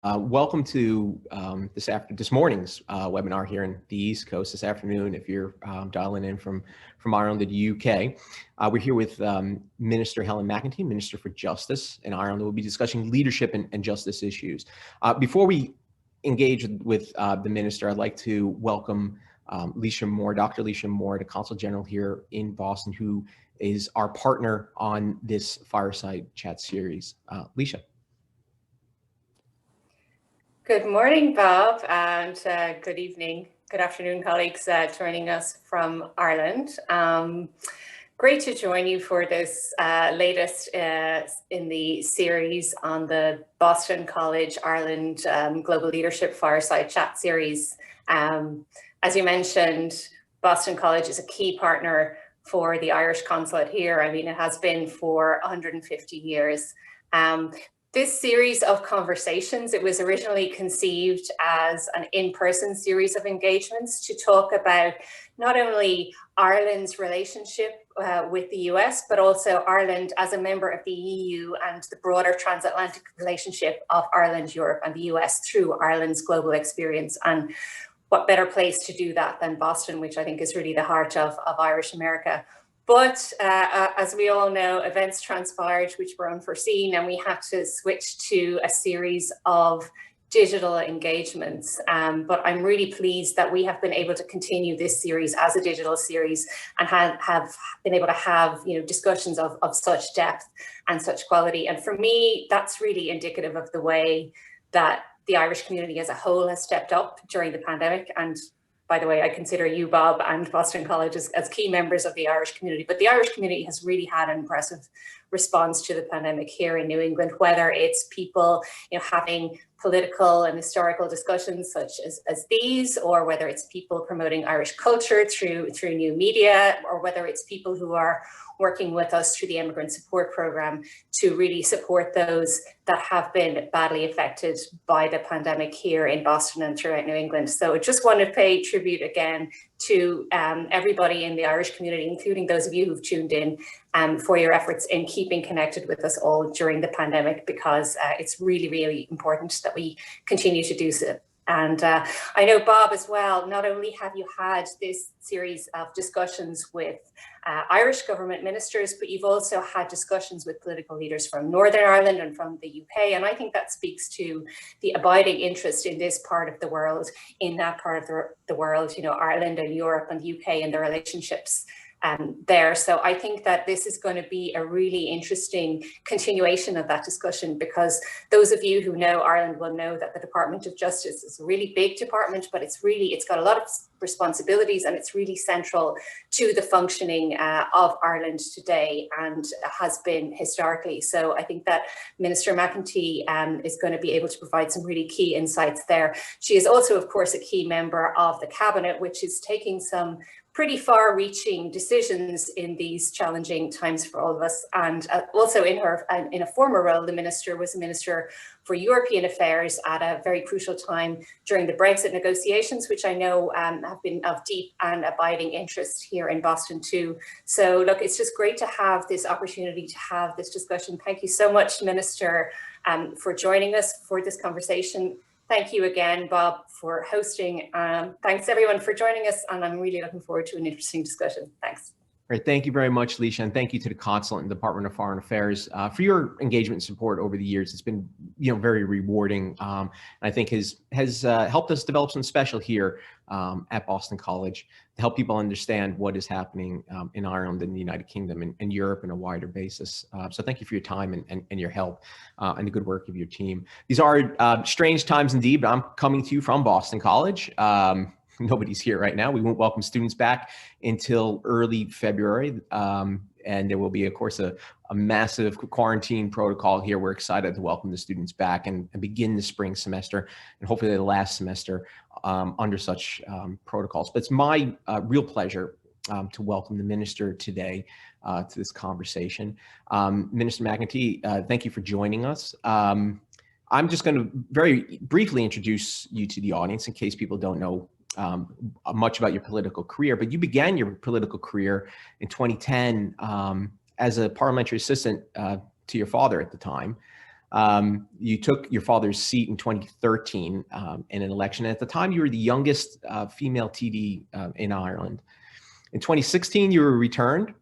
Welcome to this morning's webinar here in the East Coast. This afternoon, if you're dialing in from Ireland to the UK, we're here with Minister Helen McEntee, Minister for Justice in Ireland. We'll be discussing leadership and justice issues. Before we engage with the minister, I'd like to welcome Leisha Moore, Dr. Leisha Moore, the Consul General here in Boston, who is our partner on this fireside chat series. Leisha. Good morning, Bob, and good evening, good afternoon, colleagues joining us from Ireland. Great to join you for this latest in the series on the Boston College Ireland Global Leadership Fireside Chat series. As you mentioned, Boston College is a key partner for the Irish Consulate here. I mean, it has been for 150 years. This series of conversations, it was originally conceived as an in-person series of engagements to talk about not only Ireland's relationship with the US, but also Ireland as a member of the EU and the broader transatlantic relationship of Ireland, Europe, and the US through Ireland's global experience. And what better place to do that than Boston, which I think is really the heart of Irish America. But as we all know, events transpired which were unforeseen, and we had to switch to a series of digital engagements. But I'm really pleased that we have been able to continue this series as a digital series and have been able to have discussions of such depth and such quality. And for me, that's really indicative of the way that the Irish community as a whole has stepped up during the pandemic. And by the way, I consider you, Bob, and Boston College as key members of the Irish community. But the Irish community has really had an impressive response to the pandemic here in New England, whether it's people having political and historical discussions such as these, or whether it's people promoting Irish culture through new media, or whether it's people who are working with us through the Immigrant Support Program to really support those that have been badly affected by the pandemic here in Boston and throughout New England. So I just want to pay tribute again to everybody in the Irish community, including those of you who've tuned in, for your efforts in keeping connected with us all during the pandemic, because it's really, really important that we continue to do so. And I know, Bob, as well, not only have you had this series of discussions with Irish government ministers, but you've also had discussions with political leaders from Northern Ireland and from the UK. And I think that speaks to the abiding interest in this part of the world, in that part of the world, Ireland and Europe and the UK and the relationships there. So I think that this is going to be a really interesting continuation of that discussion, because those of you who know Ireland will know that the Department of Justice is a really big department, but it's got a lot of responsibilities, and it's really central to the functioning of Ireland today and has been historically. So I think that Minister McEntee is going to be able to provide some really key insights there. She is also, of course, a key member of the Cabinet, which is taking some pretty far-reaching decisions in these challenging times for all of us. And also in a former role, the minister was a minister for European affairs at a very crucial time during the Brexit negotiations, which I know have been of deep and abiding interest here in Boston too. So look, it's just great to have this opportunity to have this discussion. Thank you so much, Minister, for joining us for this conversation. Thank you again, Bob, for hosting. Thanks everyone for joining us, and I'm really looking forward to an interesting discussion. Thanks. Great, thank you very much, Leisha, and thank you to the Consulate and Department of Foreign Affairs for your engagement and support over the years. It's been, very rewarding. I think has helped us develop some special here at Boston College to help people understand what is happening in Ireland and the United Kingdom and Europe on a wider basis. So thank you for your time and your help and the good work of your team. These are strange times indeed, but I'm coming to you from Boston College. Nobody's here right now. We won't welcome students back until early February. And there will be, of course, a massive quarantine protocol here. We're excited to welcome the students back and begin the spring semester and hopefully the last semester under such protocols. But it's my real pleasure to welcome the minister today to this conversation. Minister McEntee, thank you for joining us. I'm just going to very briefly introduce you to the audience in case people don't know much about your political career, but you began your political career in 2010 as a parliamentary assistant to your father at the time. You took your father's seat in 2013 in an election. At the time, you were the youngest female TD in Ireland. In 2016, you were returned.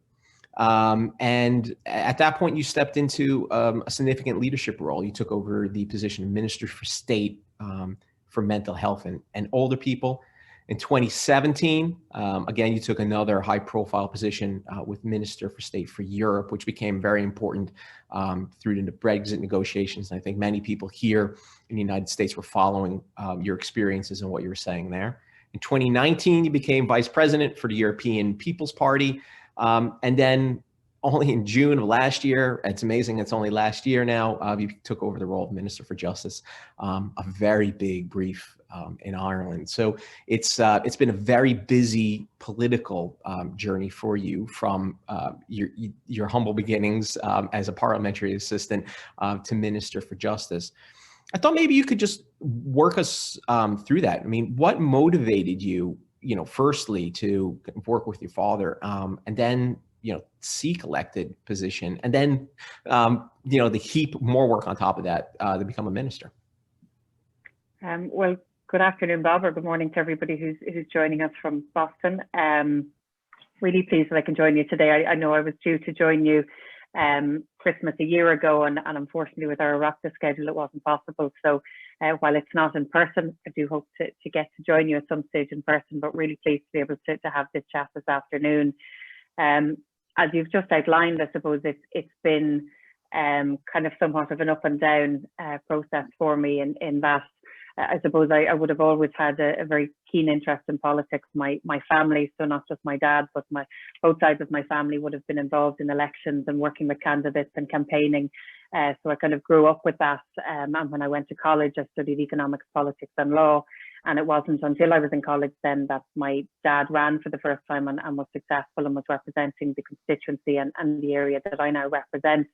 And at that point, you stepped into a significant leadership role. You took over the position of Minister for State for Mental Health and Older People. In 2017, again, you took another high-profile position with Minister for State for Europe, which became very important through the Brexit negotiations. And I think many people here in the United States were following your experiences and what you were saying there. In 2019, you became Vice President for the European People's Party. And then only in June of last year, it's amazing, it's only last year now, you took over the role of Minister for Justice, a very big brief in Ireland. So it's been a very busy political journey for you from your humble beginnings as a parliamentary assistant to Minister for Justice. I thought maybe you could just work us through that. I mean, what motivated you, firstly to work with your father, and then, seek elected position, and then, the heap more work on top of that to become a minister? Well, good afternoon, Bob, or good morning to everybody who's joining us from Boston. Really pleased that I can join you today. I know I was due to join you Christmas a year ago, and unfortunately with our eruptive schedule, it wasn't possible. So while it's not in person, I do hope to get to join you at some stage in person, but really pleased to be able to have this chat this afternoon. As you've just outlined, I suppose it's been kind of somewhat of an up and down process for me in that I suppose I would have always had a very keen interest in politics. My family, so not just my dad, but both sides of my family would have been involved in elections and working with candidates and campaigning. So I kind of grew up with that. And when I went to college, I studied economics, politics and law. And it wasn't until I was in college then that my dad ran for the first time and was successful and was representing the constituency and the area that I now represent.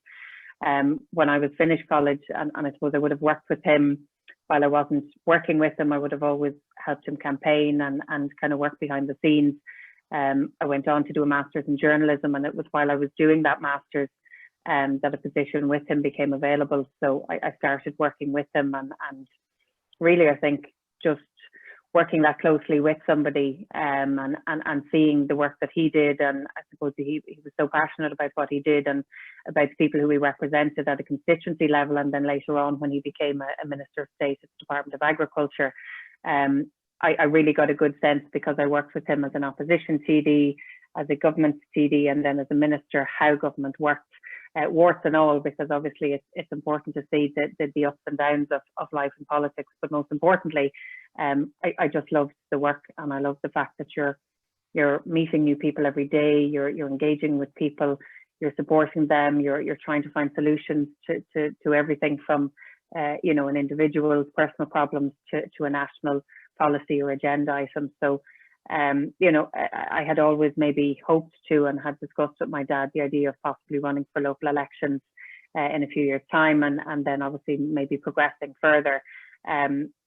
When I was finished college, and I suppose I would have worked with him while I wasn't working with him, I would have always helped him campaign and kind of work behind the scenes. I went on to do a master's in journalism, and it was while I was doing that master's that a position with him became available. So I started working with him, and really I think just working that closely with somebody and seeing the work that he did, and I suppose he was so passionate about what he did and about the people who he represented at a constituency level, and then later on when he became a Minister of State at the Department of Agriculture. I really got a good sense, because I worked with him as an opposition TD, as a government TD, and then as a minister, how government worked, warts and all, because obviously it's important to see the ups and downs of life and politics. But most importantly, I just loved the work, and I love the fact that you're meeting new people every day, you're engaging with people, you're supporting them, you're trying to find solutions to everything from an individual's personal problems to a national policy or agenda item. So I had always maybe hoped to and had discussed with my dad the idea of possibly running for local elections in a few years' time, and then obviously maybe progressing further.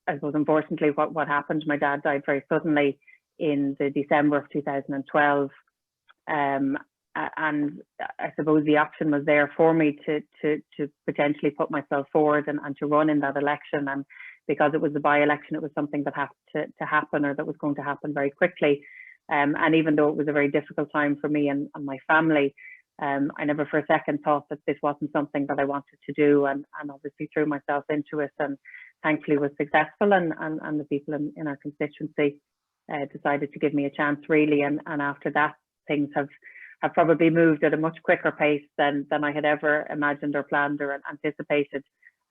I suppose unfortunately what happened, my dad died very suddenly in the December of 2012. And I suppose the option was there for me to potentially put myself forward and to run in that election. And because it was a by-election, it was something that had to happen, or that was going to happen very quickly. And even though it was a very difficult time for me and my family, I never for a second thought that this wasn't something that I wanted to do, and obviously threw myself into it, and thankfully was successful, and the people in our constituency decided to give me a chance, really. And after that, things have probably moved at a much quicker pace than I had ever imagined or planned or anticipated.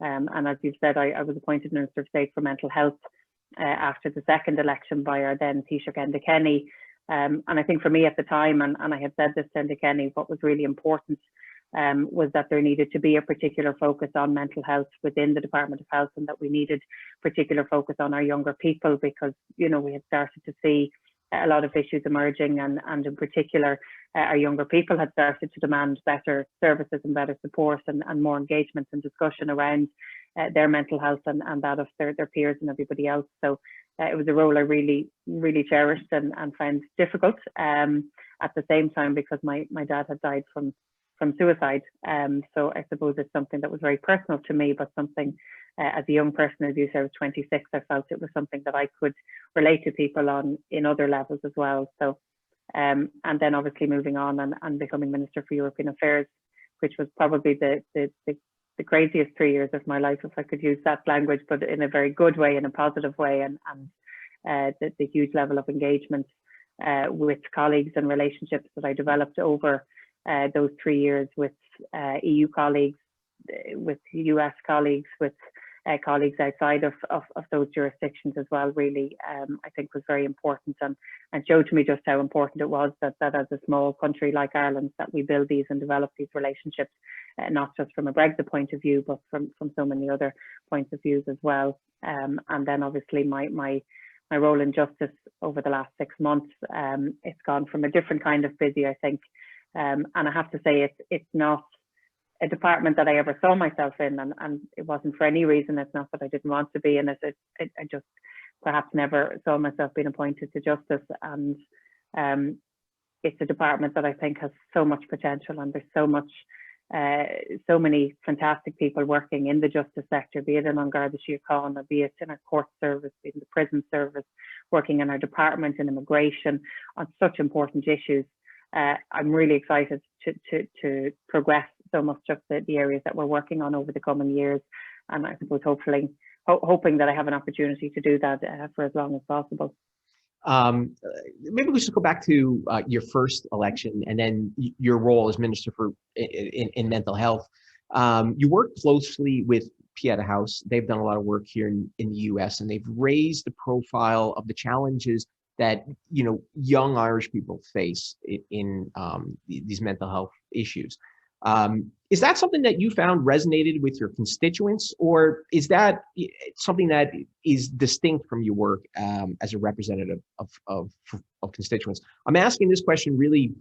And as you've said, I was appointed Minister of State for Mental Health after the second election by our then Taoiseach Kenny. And I think for me at the time, and I had said this to Kenny, what was really important was that there needed to be a particular focus on mental health within the Department of Health, and that we needed particular focus on our younger people, because we had started to see a lot of issues emerging, and in particular our younger people had started to demand better services and better support, and more engagement and discussion around their mental health and that of their peers and everybody else. So it was a role I really, really cherished and found difficult at the same time, because my dad had died from suicide. So I suppose it's something that was very personal to me, but something as a young person, as you said, I was 26, I felt it was something that I could relate to people on in other levels as well. So, and then obviously moving on and becoming Minister for European Affairs, which was probably the craziest 3 years of my life, if I could use that language, but in a very good way, in a positive way, and the huge level of engagement with colleagues and relationships that I developed over those 3 years with EU colleagues, with US colleagues, with colleagues outside of those jurisdictions as well, really, I think was very important, and showed to me just how important it was that as a small country like Ireland, that we build these and develop these relationships, not just from a Brexit point of view, but from so many other points of views as well. And then obviously my role in justice over the last 6 months, it's gone from a different kind of busy, I think, and I have to say it's not a department that I ever saw myself in, and it wasn't for any reason. It's not that I didn't want to be in it. I just perhaps never saw myself being appointed to justice, and it's a department that I think has so much potential, and there's so many fantastic people working in the justice sector, be it in An Garda Síochána, or be it in our court service, be it in the prison service, working in our department in immigration on such important issues. I'm really excited to progress so much of the areas that we're working on over the coming years, and I suppose hoping that I have an opportunity to do that for as long as possible. Maybe we should go back to your first election and then your role as Minister for in mental health. You work closely with Pieta House. They've done a lot of work here in the US, and they've raised the profile of the challenges that young Irish people face in these mental health issues. Is that something that you found resonated with your constituents, or is that something that is distinct from your work as a representative of constituents? I'm asking this question really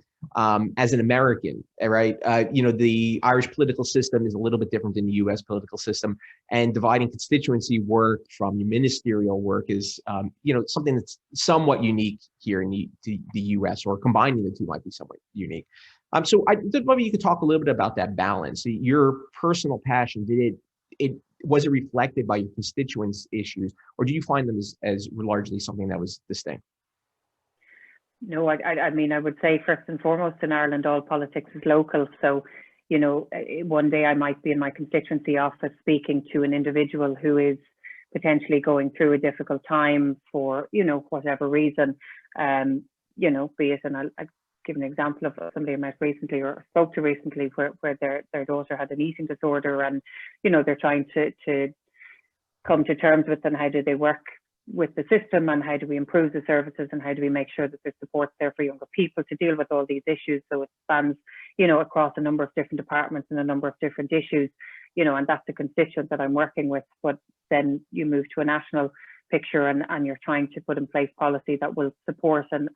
as an American, right? The Irish political system is a little bit different than the US political system, and dividing constituency work from ministerial work is, something that's somewhat unique here in the US, or combining the two might be somewhat unique. So I thought maybe you could talk a little bit about that balance. Your personal passion, was it reflected by your constituents' issues, or do you find them as largely something that was distinct? No, I mean, I would say first and foremost in Ireland, all politics is local. So, one day I might be in my constituency office speaking to an individual who is potentially going through a difficult time for, whatever reason, be it, and I'll give an example of somebody I met recently or spoke to recently where their daughter had an eating disorder, and they're trying to come to terms with, and how do they work with the system, and how do we improve the services, and how do we make sure that there's support there for younger people to deal with all these issues. So it spans across a number of different departments and a number of different issues, and that's the constituent that I'm working with. But then you move to a national picture, and you're trying to put in place policy that will support and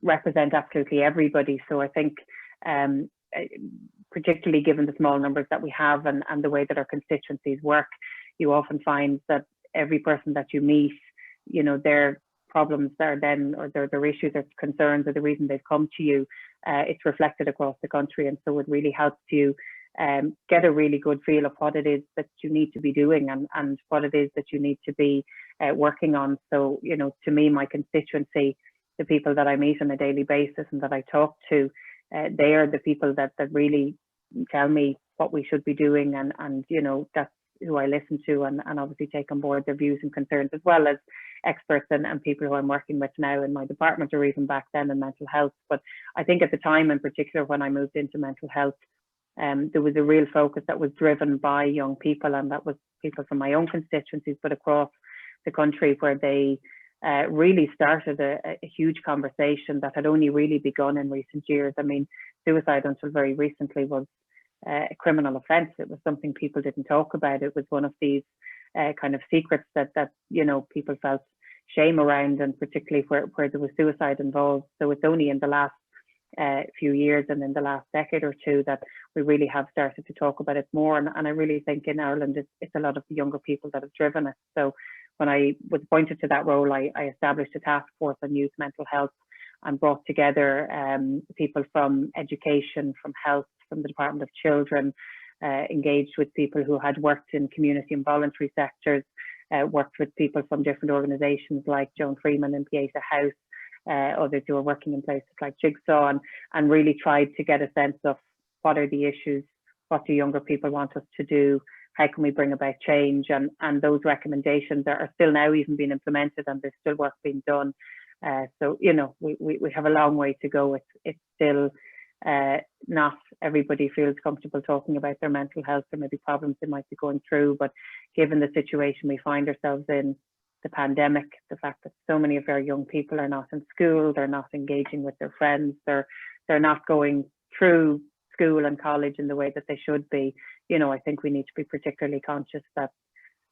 represent absolutely everybody. So I think, particularly given the small numbers that we have and the way that our constituencies work, you often find that every person that you meet, their problems are then, or their issues or concerns, or the reason they've come to you, it's reflected across the country. And so it really helps you get a really good feel of what it is that you need to be doing, and what it is that you need to be working on. So, to me, my constituency, the people that I meet on a daily basis and that I talk to, they are the people that really tell me what we should be doing, and that's who I listen to, and obviously take on board their views and concerns, as well as experts and people who I'm working with now in my department, or even back then in mental health. But I think at the time, in particular, when I moved into mental health, there was a real focus that was driven by young people, and that was people from my own constituencies, but across the country, where they really started a huge conversation that had only really begun in recent years. I mean, suicide until very recently was a criminal offence. It was something people didn't talk about. It was one of these kind of secrets that people felt shame around, and particularly where there was suicide involved. So it's only in the last few years and in the last decade or two that we really have started to talk about it more. And I really think in Ireland, it's a lot of the younger people that have driven it. So when I was appointed to that role, I established a task force on youth mental health, and brought together people from education, from health, from the Department of Children, engaged with people who had worked in community and voluntary sectors, worked with people from different organisations like Joan Freeman and Pieta House, others who are working in places like Jigsaw, and really tried to get a sense of what are the issues, what do younger people want us to do, how can we bring about change, and those recommendations are still now even being implemented, and there's still work being done. So, you know, we have a long way to go. It's still not everybody feels comfortable talking about their mental health or maybe problems they might be going through, but given the situation we find ourselves in, the pandemic, the fact that so many of our young people are not in school, they're not engaging with their friends, they're not going through school and college in the way that they should be, you know, I think we need to be particularly conscious that,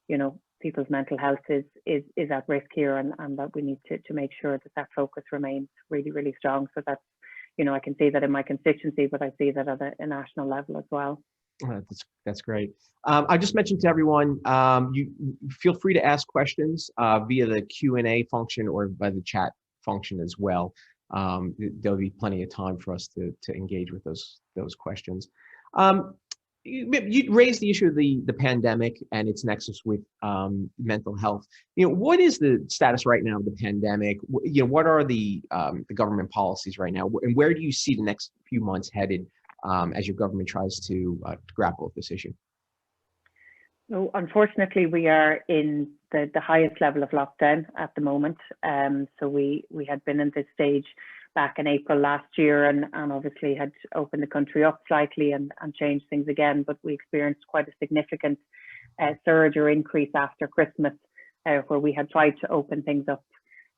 you know, people's mental health is at risk here, and that we need to make sure that focus remains really, really strong. So that's, you know, I can see that in my constituency, but I see that at a national level as well. That's great. I just mentioned to everyone, you feel free to ask questions via the Q&A function or by the chat function as well. There'll be plenty of time for us to engage with those questions. You raised the issue of the pandemic and its nexus with mental health. You know, what is the status right now of the pandemic? You know, what are the government policies right now, and where do you see the next few months headed as your government tries to grapple with this issue? So unfortunately, we are in the highest level of lockdown at the moment. So we had been in this stage back in April last year, and obviously had opened the country up slightly and changed things again, but we experienced quite a significant surge or increase after Christmas, where we had tried to open things up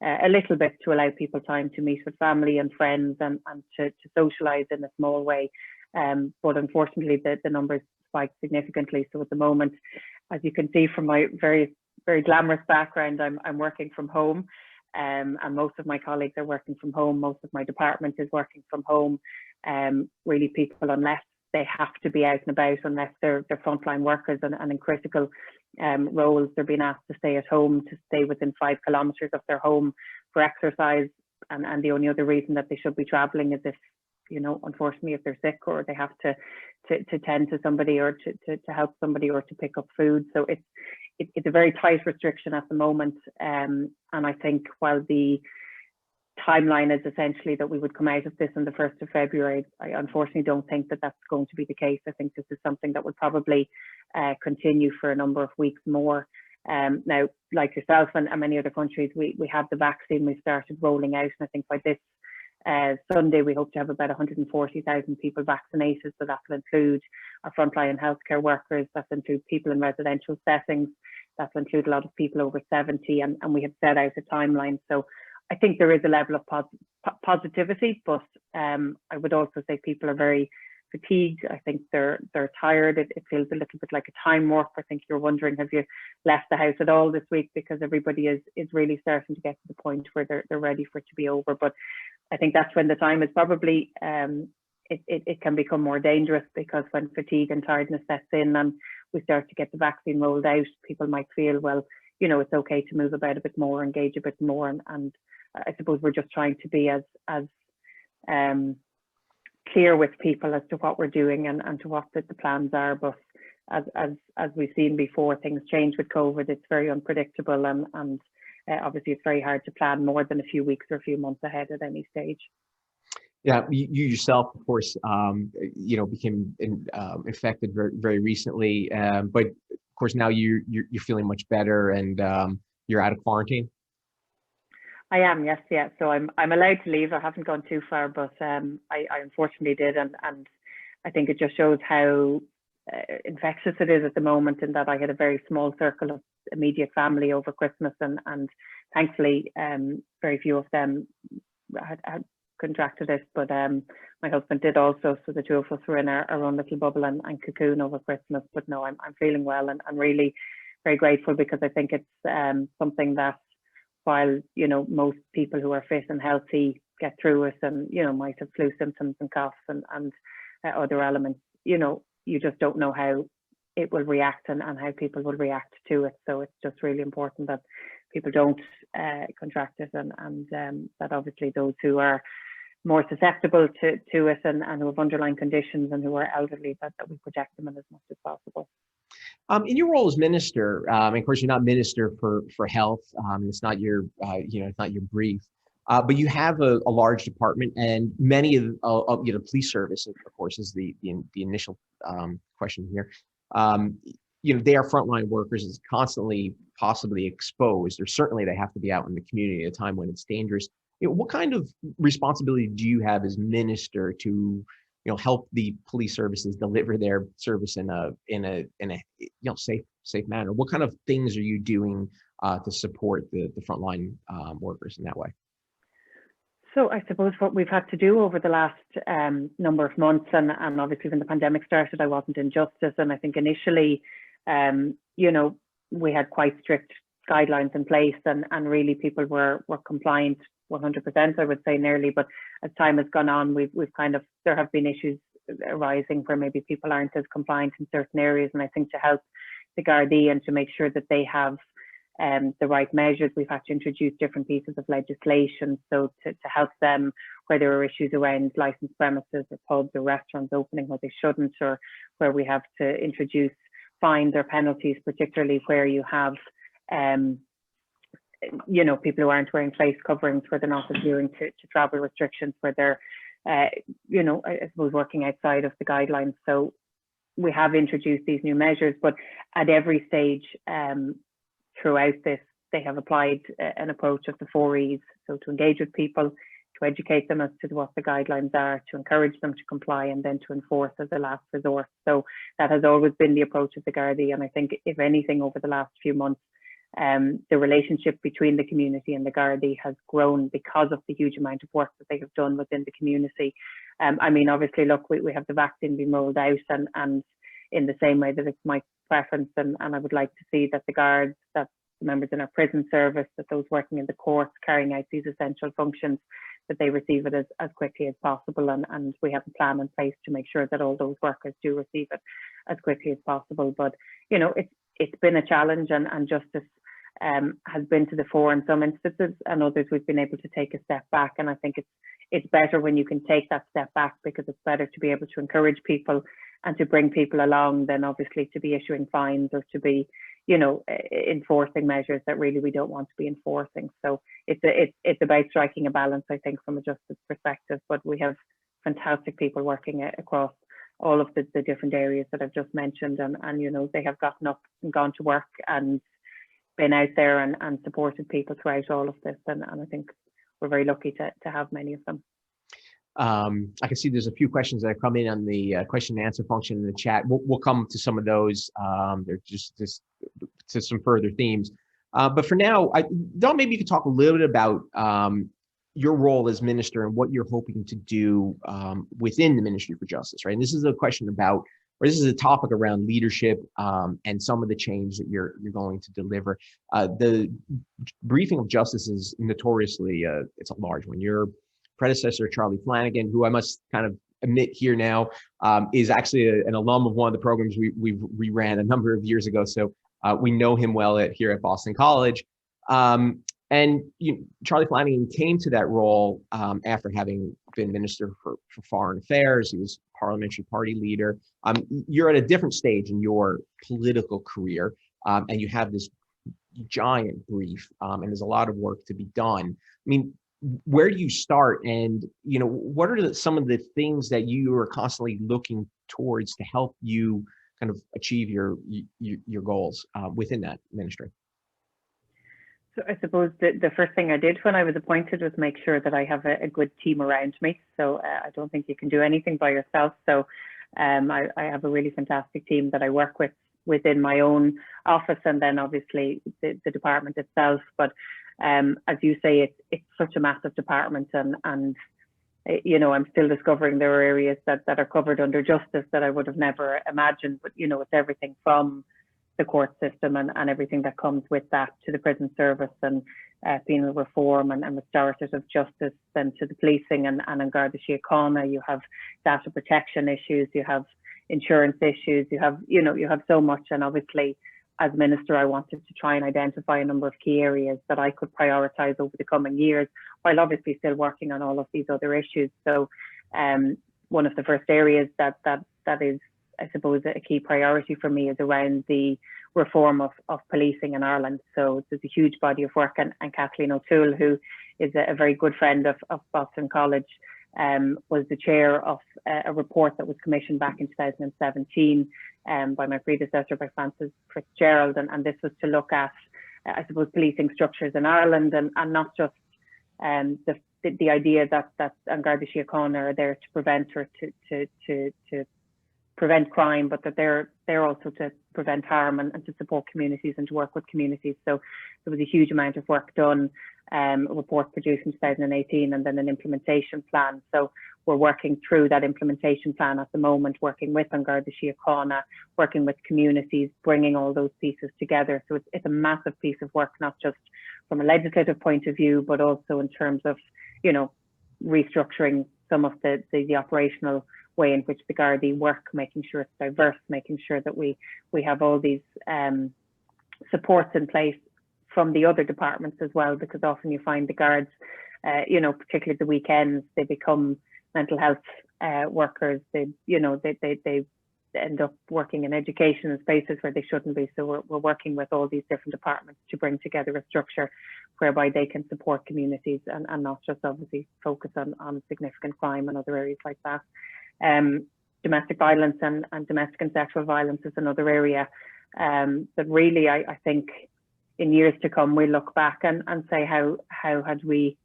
a little bit to allow people time to meet with family and friends and to socialise in a small way. But unfortunately, the numbers spiked significantly. So at the moment, as you can see from my very, very glamorous background, I'm working from home. And most of my colleagues are working from home. Most of my department is working from home. Really, people, unless they have to be out and about, unless they're frontline workers and in critical roles, they're being asked to stay at home, to stay within 5 kilometres of their home for exercise. And the only other reason that they should be travelling is if, you know, unfortunately, if they're sick or they have to tend to somebody or to help somebody or to pick up food. So it's a very tight restriction at the moment. And I think while the timeline is essentially that we would come out of this on the 1st of February, I unfortunately don't think that that's going to be the case. I think this is something that would probably continue for a number of weeks more. Now, like yourself and many other countries, we have the vaccine, we started rolling out, and I think by this Sunday we hope to have about 140,000 people vaccinated. So that will include our frontline healthcare workers, that will include people in residential settings, that will include a lot of people over 70, and we have set out a timeline. So I think there is a level of positivity, but I would also say people are very fatigued. I think they're tired. It feels a little bit like a time warp. I think you're wondering, have you left the house at all this week, because everybody is really starting to get to the point where they're ready for it to be over. But I think that's when the time is probably it can become more dangerous, because when fatigue and tiredness sets in and we start to get the vaccine rolled out, people might feel, well, you know, it's okay to move about a bit more, engage a bit more, and I suppose we're just trying to be as clear with people as to what we're doing and to what the plans are. But as we've seen before, things change with COVID. It's very unpredictable, and obviously it's very hard to plan more than a few weeks or a few months ahead at any stage. Yeah, you yourself, of course, you know, became infected very, very recently, but of course now you're feeling much better, and you're out of quarantine. I am, yes, yeah. So I'm allowed to leave. I haven't gone too far, but I unfortunately did, and I think it just shows how infectious it is at the moment, in that I had a very small circle of immediate family over Christmas, and thankfully very few of them had contracted it, but my husband did also, so the two of us were in our own little bubble and cocoon over Christmas. But no, I'm feeling well, and I'm really very grateful, because I think it's something that, while, you know, most people who are fit and healthy get through it and, you know, might have flu symptoms and coughs and other elements, you know, you just don't know how it will react and how people will react to it. So it's just really important that people don't contract it, and that obviously those who are more susceptible to it and who have underlying conditions and who are elderly, that we protect them as much as possible. In your role as minister, and of course, you're not minister for health. It's not your, it's not your brief. But you have a large department, and many of police service, of course, is the initial question here. They are frontline workers, is constantly possibly exposed, or certainly they have to be out in the community at a time when it's dangerous. What kind of responsibility do you have as minister to help the police services deliver their service in a safe manner? What kind of things are you doing to support the frontline workers in that way? So I suppose what we've had to do over the last number of months, and obviously when the pandemic started, I wasn't in justice, and I think initially, we had quite strict guidelines in place, and really people were compliant 100%, I would say, nearly. But as time has gone on, there have been issues arising where maybe people aren't as compliant in certain areas, and I think to help the Gardaí and to make sure that they have the right measures, we've had to introduce different pieces of legislation. So to help them where there are issues around licensed premises or pubs or restaurants opening where they shouldn't, or where we have to introduce fines or penalties, particularly where you have people who aren't wearing face coverings, where they're not adhering to travel restrictions, where they're I suppose working outside of the guidelines. So we have introduced these new measures, but at every stage throughout this, they have applied an approach of the 4 E's. So to engage with people, to educate them as to what the guidelines are, to encourage them to comply, and then to enforce as a last resort. So that has always been the approach of the Gardaí. And I think, if anything, over the last few months, the relationship between the community and the Gardaí has grown because of the huge amount of work that they have done within the community. Obviously, look, we have the vaccine being rolled out, and in the same way that it's my preference, and I would like to see that the guards, that the members in our prison service, that those working in the courts carrying out these essential functions, that they receive it as quickly as possible, and we have a plan in place to make sure that all those workers do receive it as quickly as possible. But it's been a challenge, and justice has been to the fore in some instances, and others we've been able to take a step back. And I think it's better when you can take that step back, because it's better to be able to encourage people and to bring people along than obviously to be issuing fines or to be enforcing measures that really we don't want to be enforcing. So it's about striking a balance, I think, from a justice perspective. But we have fantastic people working across all of the different areas that I've just mentioned, and they have gotten up and gone to work and been out there and supported people throughout all of this, and I think we're very lucky to have many of them. I can see there's a few questions that have come in on the question and answer function in the chat. We'll come to some of those. They're just to some further themes. But for now, Don, maybe you could talk a little bit about your role as minister and what you're hoping to do within the Ministry for Justice, right? And this is a question about, or this is a topic around leadership and some of the change that you're going to deliver. The briefing of justice is notoriously, it's a large one. Your predecessor, Charlie Flanagan, who I must kind of admit here now, is actually an alum of one of the programs we ran a number of years ago. So we know him well here at Boston College. And Charlie Flanagan came to that role after having been Minister for Foreign Affairs. He was parliamentary party leader. You're at a different stage in your political career, and you have this giant brief, and there's a lot of work to be done. I mean, where do you start, and what are some of the things that you are constantly looking towards to help you kind of achieve your goals within that ministry? So I suppose the first thing I did when I was appointed was make sure that I have a good team around me. So I don't think you can do anything by yourself. So I have a really fantastic team that I work with within my own office, and then obviously the department itself. But as you say, it's such a massive department, and I'm still discovering there are areas that are covered under justice that I would have never imagined. But it's everything from the court system and everything that comes with that, to the prison service and penal reform and restorative justice, then to the policing and in Garda Síochána. You have data protection issues, you have insurance issues, you have so much. And obviously as minister, I wanted to try and identify a number of key areas that I could prioritise over the coming years, while obviously still working on all of these other issues. So one of the first areas that is, I suppose, a key priority for me is around the reform of policing in Ireland. So there's a huge body of work, and Kathleen O'Toole, who is a very good friend of Boston College, was the chair of a report that was commissioned back in 2017 by my predecessor, by Francis Fitzgerald, and this was to look at, I suppose, policing structures in Ireland, and not just the idea that An Garda Síochána are there to prevent or to prevent crime, but that they're also to prevent harm and to support communities and to work with communities. So there was a huge amount of work done, a report produced in 2018, and then an implementation plan. So we're working through that implementation plan at the moment, working with An Garda Síochána, working with communities, bringing all those pieces together. So it's a massive piece of work, not just from a legislative point of view, but also in terms of, you know, restructuring some of the operational way in which the Gardaí work, making sure it's diverse, making sure that we have all these supports in place from the other departments as well, because often you find the guards, you know, particularly at the weekends, they become mental health workers. They end up working in education in spaces where they shouldn't be. So we're working with all these different departments to bring together a structure whereby they can support communities and not just obviously focus on significant crime and other areas like that. Domestic violence and domestic and sexual violence is another area that really I think in years to come we look back and say how did we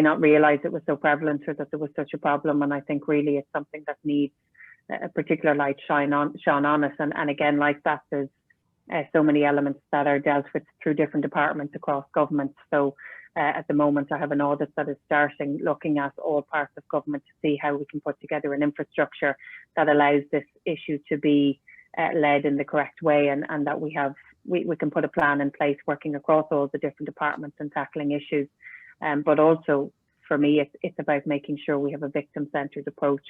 not realize it was so prevalent, or that there was such a problem. And I think really it's something that needs a particular light shone on it, and again, like that, there's so many elements that are dealt with through different departments across government. So at the moment I have an audit that is starting, looking at all parts of government to see how we can put together an infrastructure that allows this issue to be led in the correct way, and that we can put a plan in place working across all the different departments and tackling issues. But also for me, it's about making sure we have a victim-centred approach.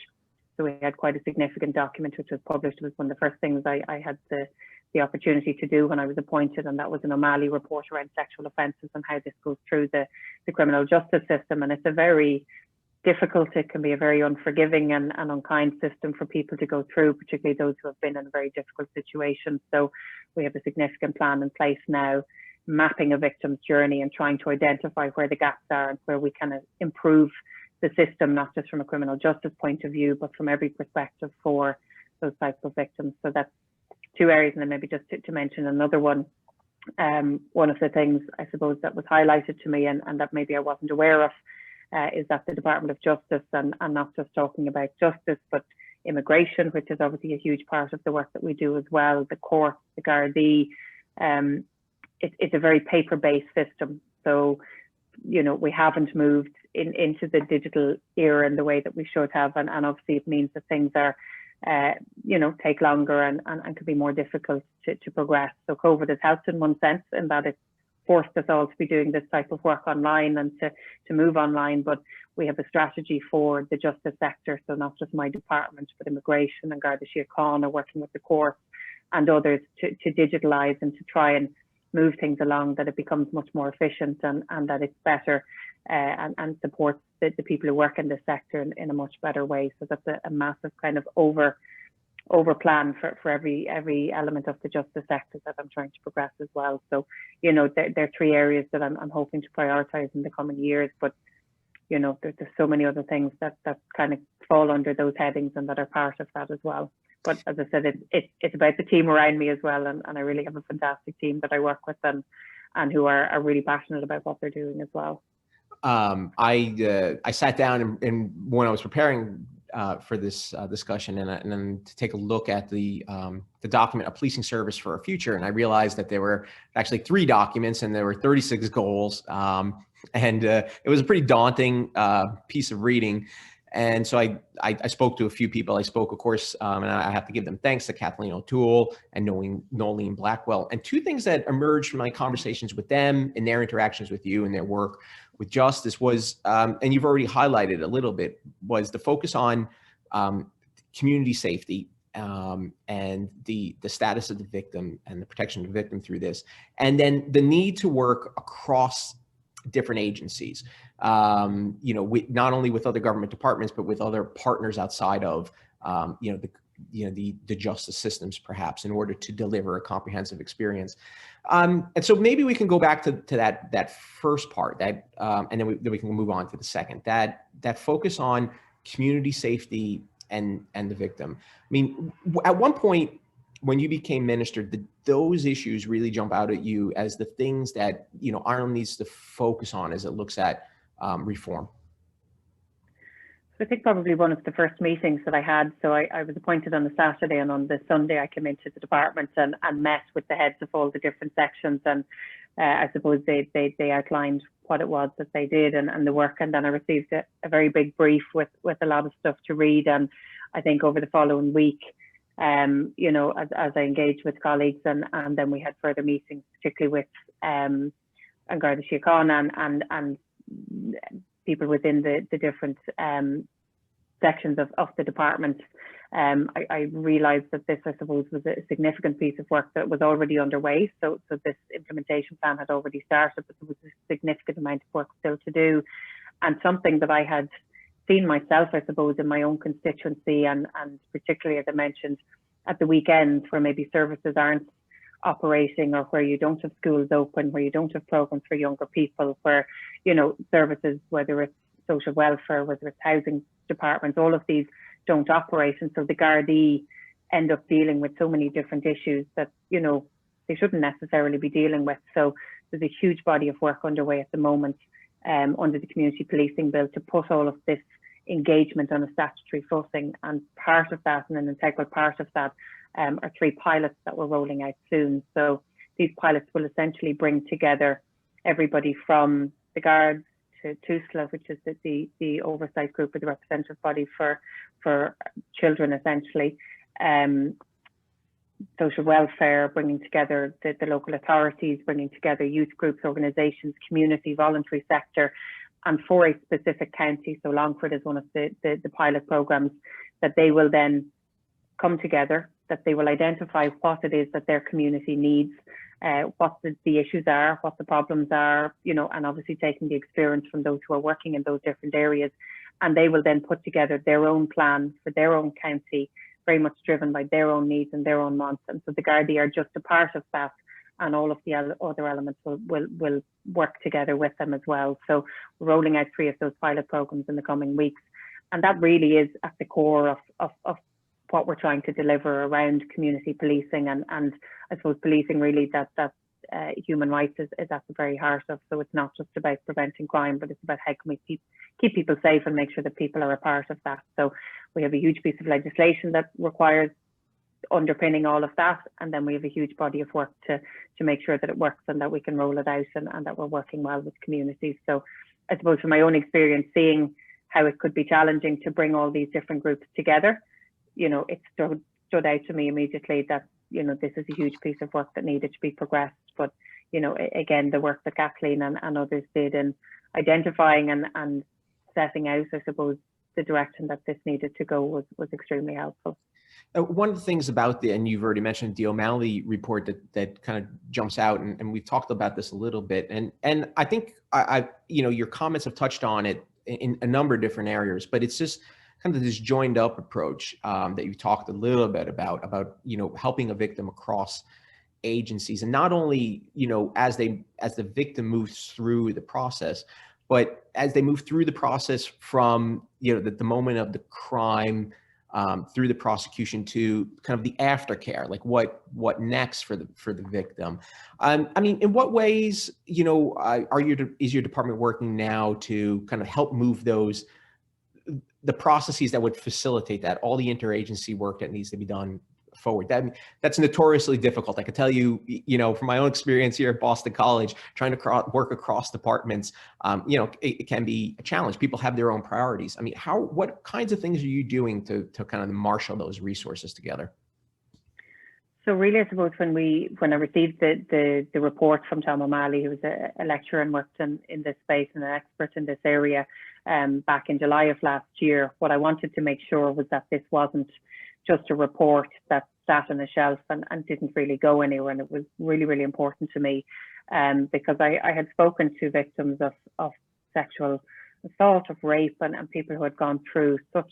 So we had quite a significant document which was published. It was one of the first things I had the opportunity to do when I was appointed, and that was an O'Malley report around sexual offences and how this goes through the criminal justice system. And it's a very difficult, it can be a very unforgiving and unkind system for people to go through, particularly those who have been in a very difficult situation. So we have a significant plan in place now, mapping a victim's journey and trying to identify where the gaps are and where we can improve the system, not just from a criminal justice point of view, but from every perspective for those types of victims. So that's two areas. And then maybe just to mention another one, one of the things I suppose that was highlighted to me and that maybe I wasn't aware of is that the Department of Justice, and not just talking about justice, but immigration, which is obviously a huge part of the work that we do as well, the courts, the Gardaí, it's a very paper-based system. So, you know, we haven't moved into the digital era in the way that we should have, and obviously it means that things are, you know, take longer and could be more difficult to progress. So COVID has helped in one sense in that it's forced us all to be doing this type of work online and to move online, but we have a strategy for the justice sector, so not just my department, but immigration and Garda Síochána, working with the courts and others to digitalise and to try and move things along, that it becomes much more efficient and that it's better and supports the people who work in this sector in a much better way. So that's a massive kind of over plan for every element of the justice sector that I'm trying to progress as well. So, you know, there are three areas that I'm hoping to prioritise in the coming years, but you know, there's so many other things that kind of fall under those headings and that are part of that as well. But as I said, it's about the team around me as well, and I really have a fantastic team that I work with and who are really passionate about what they're doing as well. I sat down and when I was preparing for this discussion and then to take a look at the document, A Policing Service for Our Future, and I realized that there were actually 3 documents and there were 36 goals, and it was a pretty daunting piece of reading. And so I spoke to a few people. I spoke, of course, and I have to give them thanks to Kathleen O'Toole and Nolene Blackwell. And 2 things that emerged from my conversations with them and their interactions with you and their work with justice was, and you've already highlighted a little bit, was the focus on community safety and the status of the victim and the protection of the victim through this, and then the need to work across different agencies, not only with other government departments, but with other partners outside of, the justice systems, perhaps, in order to deliver a comprehensive experience. And so maybe we can go back to that first part, and then we can move on to the second, that focus on community safety and the victim. I mean, at one point when you became minister, did those issues really jump out at you as the things that Ireland needs to focus on as it looks at reform? I think probably one of the first meetings that I had, so I was appointed on the Saturday, and on the Sunday I came into the department and met with the heads of all the different sections, and I suppose they outlined what it was that they did and the work, and then I received a very big brief with a lot of stuff to read. And I think over the following week, as I engaged with colleagues, and then we had further meetings, particularly with Garda Síochána and people within the different sections of the department. I realised that this, I suppose, was a significant piece of work that was already underway. So this implementation plan had already started, but there was a significant amount of work still to do, and something that I had seen myself, I suppose, in my own constituency, and particularly, as I mentioned, at the weekends where maybe services aren't operating, or where you don't have schools open, where you don't have programs for younger people, where services, whether it's social welfare, whether it's housing departments, all of these don't operate, and so the Gardaí end up dealing with so many different issues that they shouldn't necessarily be dealing with. So there's a huge body of work underway at the moment under the Community Policing Bill to put all of this engagement on a statutory footing, and part of that, and an integral part of that, are 3 pilots that we're rolling out soon. So these pilots will essentially bring together everybody from the Guards to TUSLA, which is the oversight group, or the representative body for children, essentially, social welfare, bringing together the local authorities, bringing together youth groups, organisations, community, voluntary sector, and for a specific county. So Longford is one of the pilot programmes, that they will then come together, that they will identify what it is that their community needs, what the issues are, what the problems are, and obviously taking the experience from those who are working in those different areas. And they will then put together their own plan for their own county, very much driven by their own needs and their own wants. And so the Gardaí are just a part of that, and all of the other elements will work together with them as well. So we're rolling out 3 of those pilot programs in the coming weeks. And that really is at the core of what we're trying to deliver around community policing, and I suppose policing really that human rights is at the very heart of. So it's not just about preventing crime, but it's about how can we keep people safe and make sure that people are a part of that. So we have a huge piece of legislation that requires underpinning all of that, and then we have a huge body of work to make sure that it works and that we can roll it out, and that we're working well with communities. So I suppose from my own experience, seeing how it could be challenging to bring all these different groups together, it stood out to me immediately that this is a huge piece of work that needed to be progressed. But again, the work that Kathleen and others did in identifying and setting out, I suppose, the direction that this needed to go was extremely helpful. One of the things about and you've already mentioned the O'Malley report that kind of jumps out, and we've talked about this a little bit, and I think your comments have touched on it in a number of different areas, but it's just kind of this joined up approach that you talked a little bit about helping a victim across agencies, and not only as the victim moves through the process, but as they move through the process from the moment of the crime through the prosecution to kind of the aftercare, like what next for the victim. I mean, in what ways is your department working now to kind of help move the processes that would facilitate that, all the interagency work that needs to be done forward? That's notoriously difficult. I can tell you, from my own experience here at Boston College, trying to work across departments, it can be a challenge. People have their own priorities. I mean, what kinds of things are you doing to kind of marshal those resources together? So really, I suppose when I received the report from Tom O'Malley, who was a lecturer and worked in this space and an expert in this area back in July of last year, what I wanted to make sure was that this wasn't just a report that sat on a shelf and didn't really go anywhere. And it was really, really important to me because I had spoken to victims of sexual assault, of rape, and people who had gone through such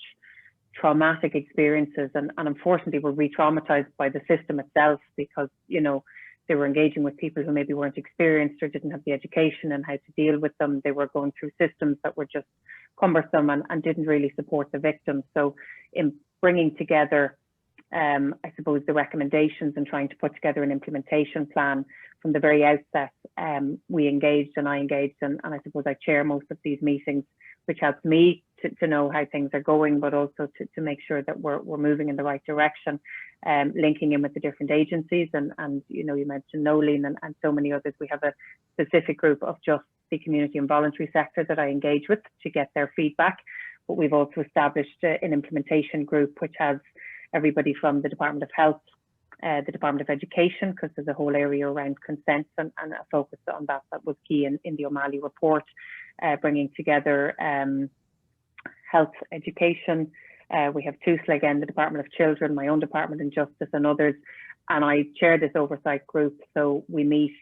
traumatic experiences and unfortunately were re-traumatized by the system itself because, you know, they were engaging with people who maybe weren't experienced or didn't have the education and how to deal with them. They were going through systems that were just cumbersome and didn't really support the victims. So in bringing together, I suppose, the recommendations and trying to put together an implementation plan from the very outset, we engaged and I engaged, and I suppose I chair most of these meetings, which helps me to know how things are going, but also to make sure that we're moving in the right direction, linking in with the different agencies. And you know, you mentioned Nolene and so many others. We have a specific group of just the community and voluntary sector that I engage with to get their feedback. But we've also established an implementation group, which has everybody from the Department of Health, the Department of Education, because there's a whole area around consent and a focus on that was key in the O'Malley report, bringing together health, education. We have TUSLA again, the Department of Children, my own department, and Justice, and others. And I chair this oversight group, so we meet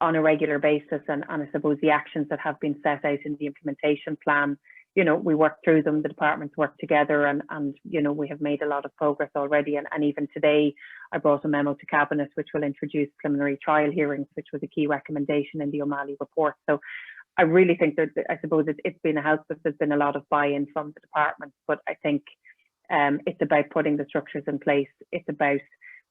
on a regular basis, and I suppose the actions that have been set out in the implementation plan, you know, we work through them, the departments work together, and you know, we have made a lot of progress already. And even today, I brought a memo to Cabinet which will introduce preliminary trial hearings, which was a key recommendation in the O'Malley report. So I really think that, I suppose it's been a help that there's been a lot of buy-in from the department, but I think it's about putting the structures in place. It's about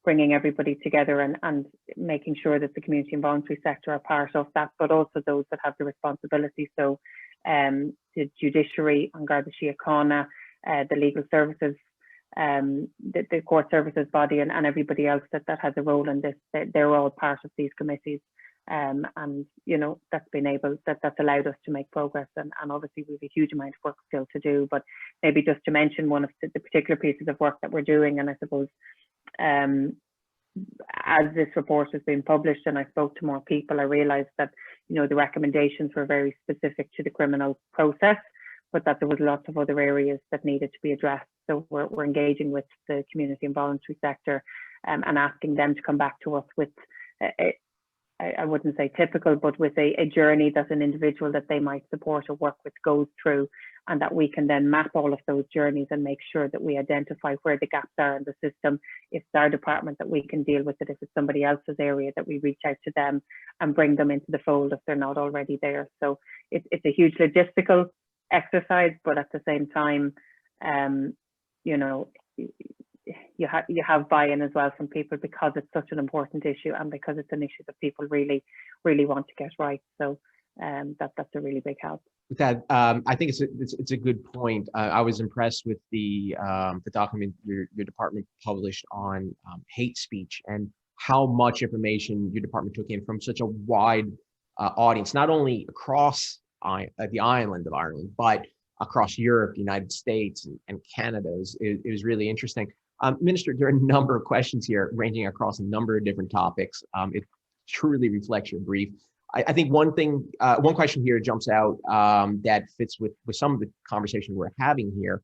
bringing everybody together and making sure that the community and voluntary sector are part of that, but also those that have the responsibility. So the judiciary, An Garda Síochána, the legal services, the court services body, and everybody else that has a role in this, they're all part of these committees. And you know, that's allowed us to make progress, and obviously we have a huge amount of work still to do. But maybe just to mention one of the particular pieces of work that we're doing, and I suppose as this report has been published and I spoke to more people, I realized that, you know, the recommendations were very specific to the criminal process, but that there was lots of other areas that needed to be addressed. So we're engaging with the community and voluntary sector and asking them to come back to us with I wouldn't say typical, but with a journey that an individual that they might support or work with goes through, and that we can then map all of those journeys and make sure that we identify where the gaps are in the system. If it's our department, that we can deal with it. If it's somebody else's area, that we reach out to them and bring them into the fold if they're not already there. So it's a huge logistical exercise, but at the same time, you know, you have buy-in as well from people, because it's such an important issue and because it's an issue that people really want to get right. So that's a really big help. With that, I think it's a good point. I was impressed with the document your department published on hate speech, and how much information your department took in from such a wide audience, not only across the island of Ireland, but across Europe, the United States, and Canada. It was really interesting. Minister, there are a number of questions here ranging across a number of different topics. It truly reflects your brief. I think one question here jumps out that fits with some of the conversation we're having here.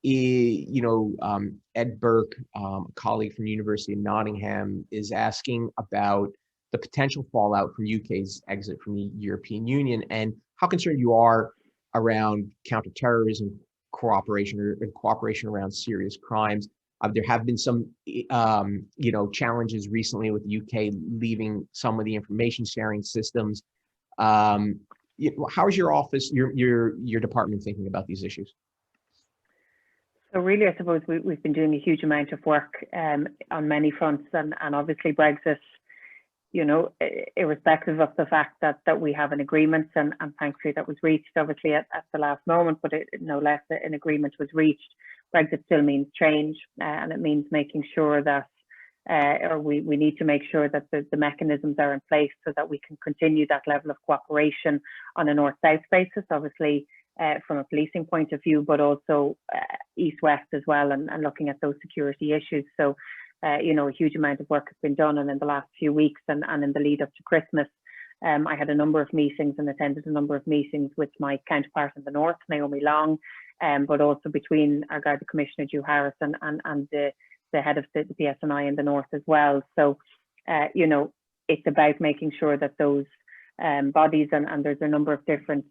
You know, Ed Burke, a colleague from the University of Nottingham, is asking about the potential fallout from UK's exit from the European Union, and how concerned you are around counterterrorism cooperation or cooperation around serious crimes. There have been some, you know, challenges recently with the UK leaving some of the information sharing systems. How is your office, your department thinking about these issues? So really, I suppose we've been doing a huge amount of work on many fronts, and obviously Brexit, you know, irrespective of the fact that we have an agreement, and thankfully that was reached obviously at the last moment, but no less an agreement was reached. Brexit still means change, and it means making sure that, or we need to make sure that the mechanisms are in place so that we can continue that level of cooperation on a north-south basis, obviously from a policing point of view, but also east-west as well, and looking at those security issues. So, you know, a huge amount of work has been done, and in the last few weeks and in the lead up to Christmas, I had a number of meetings and attended a number of meetings with my counterpart in the north, Naomi Long, but also between our Garda Commissioner, Drew Harris, and the head of the PSNI in the north as well. So, you know, it's about making sure that those bodies, and there's a number of different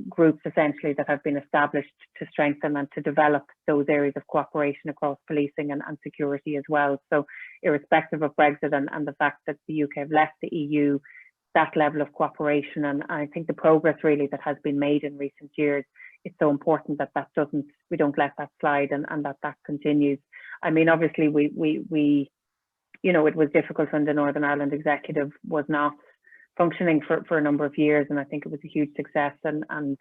groups essentially that have been established to strengthen and to develop those areas of cooperation across policing and security as well. So irrespective of Brexit and the fact that the UK have left the EU, that level of cooperation, and I think the progress really that has been made in recent years, it's so important that we don't let that slide, and that continues. I mean, obviously we you know, it was difficult when the Northern Ireland executive was not functioning for a number of years, and I think it was a huge success, and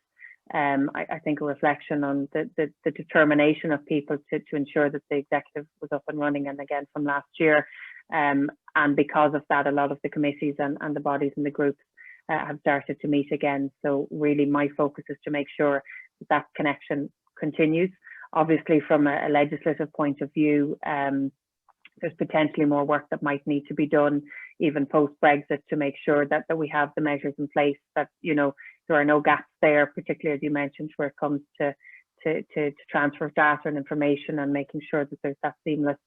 I think a reflection on the determination of people to ensure that the executive was up and running, and again from last year, and because of that, a lot of the committees and the bodies and the groups have started to meet again. So really my focus is to make sure that connection continues. Obviously from a legislative point of view, there's potentially more work that might need to be done even post-Brexit to make sure that we have the measures in place, that, you know, there are no gaps there, particularly as you mentioned, where it comes to transfer of data and information, and making sure that there's that seamless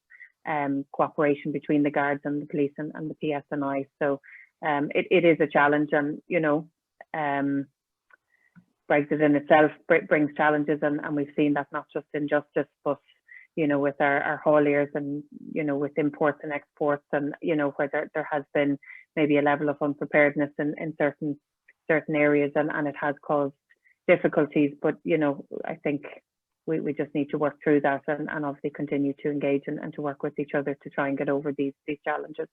cooperation between the guards and the police and the PSNI. So it is a challenge, and, you know, Brexit in itself brings challenges, and we've seen that not just in justice, but, you know, with our hauliers, and, you know, with imports and exports, and, you know, where there has been maybe a level of unpreparedness in certain areas, and it has caused difficulties. But, you know, I think we just need to work through that, and obviously continue to engage and to work with each other to try and get over these challenges.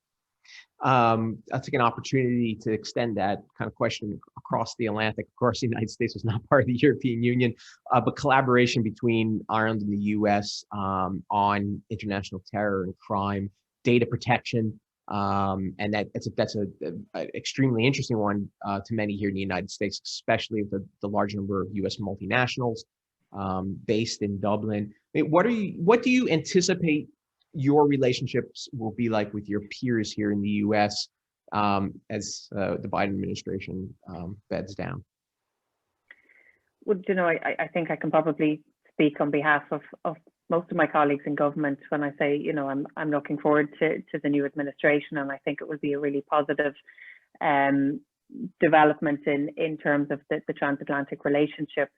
I'll take an opportunity to extend that kind of question across the Atlantic. Of course, the United States was not part of the European Union, but collaboration between Ireland and the US on international terror and crime, data protection, and that's an extremely interesting one to many here in the United States, especially with the large number of US multinationals based in Dublin. I mean, what do you anticipate your relationships will be like with your peers here in the US as the Biden administration beds down? Well, you know, I think I can probably speak on behalf of most of my colleagues in government when I say, you know, I'm looking forward to the new administration, and I think it will be a really positive development in terms of the transatlantic relationship.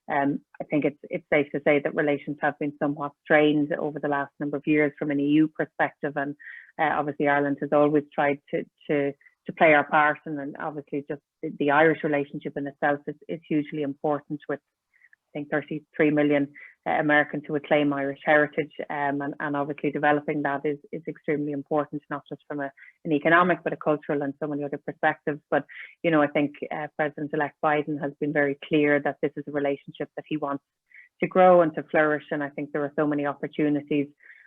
I think it's safe to say that relations have been somewhat strained over the last number of years from an EU perspective, and obviously Ireland has always tried to play our part, and then obviously just the Irish relationship in itself is hugely important, with I think 33 million Americans who would claim Irish heritage, and obviously developing that is extremely important, not just from an economic but a cultural and so many other perspectives. But, you know, I think President-elect Biden has been very clear that this is a relationship that he wants to grow and to flourish, and I think there are so many opportunities.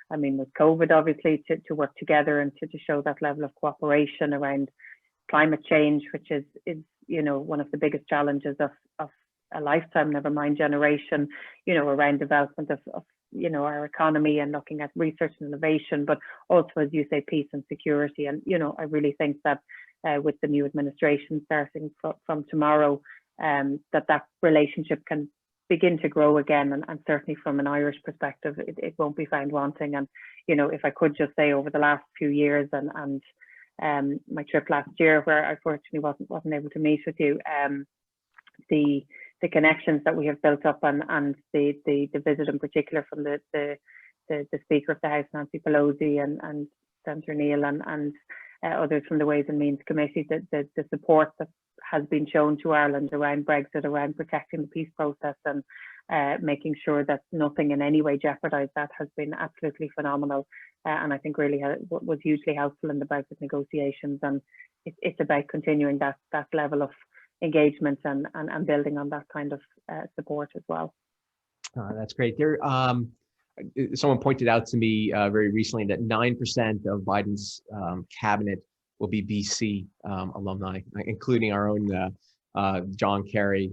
I mean, with COVID, obviously, to work together and to show that level of cooperation around climate change, which is you know, one of the biggest challenges of a lifetime, never mind generation, you know, around development of you know, our economy and looking at research and innovation, but also, as you say, peace and security. And, you know, I really think that with the new administration starting from tomorrow, that relationship can begin to grow again, and certainly from an Irish perspective, it won't be found wanting. And, you know, if I could just say, over the last few years, and my trip last year, where I fortunately wasn't able to meet with you, the connections that we have built up, and the visit in particular from the Speaker of the House, Nancy Pelosi, and Senator Neil, and others from the Ways and Means Committee, the support that has been shown to Ireland around Brexit, around protecting the peace process, and making sure that nothing in any way jeopardised that, has been absolutely phenomenal, and I think really was hugely helpful in the Brexit negotiations. And it's about continuing that level of engagement and building on that kind of support as well. That's great. There, someone pointed out to me very recently that 9% of Biden's cabinet will be BC alumni, including our own John Kerry,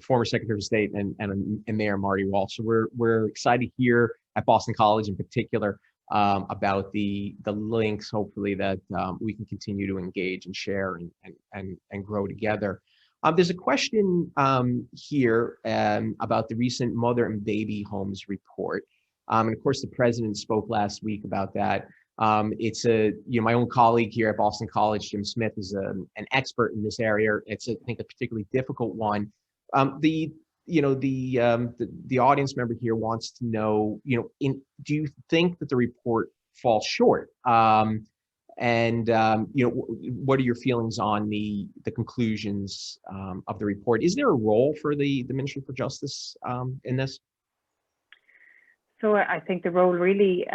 former Secretary of State, and Mayor Marty Walsh. So we're excited here at Boston College in particular about the links, hopefully, that we can continue to engage and share and grow together. There's a question here about the recent mother and baby homes report. And of course, the president spoke last week about that. It's my own colleague here at Boston College, Jim Smith, is an expert in this area. It's, I think, a particularly difficult one. The audience member here wants to know, do you think that the report falls short? What are your feelings on the conclusions of the report? Is there a role for the Ministry for Justice in this? So I think the role really,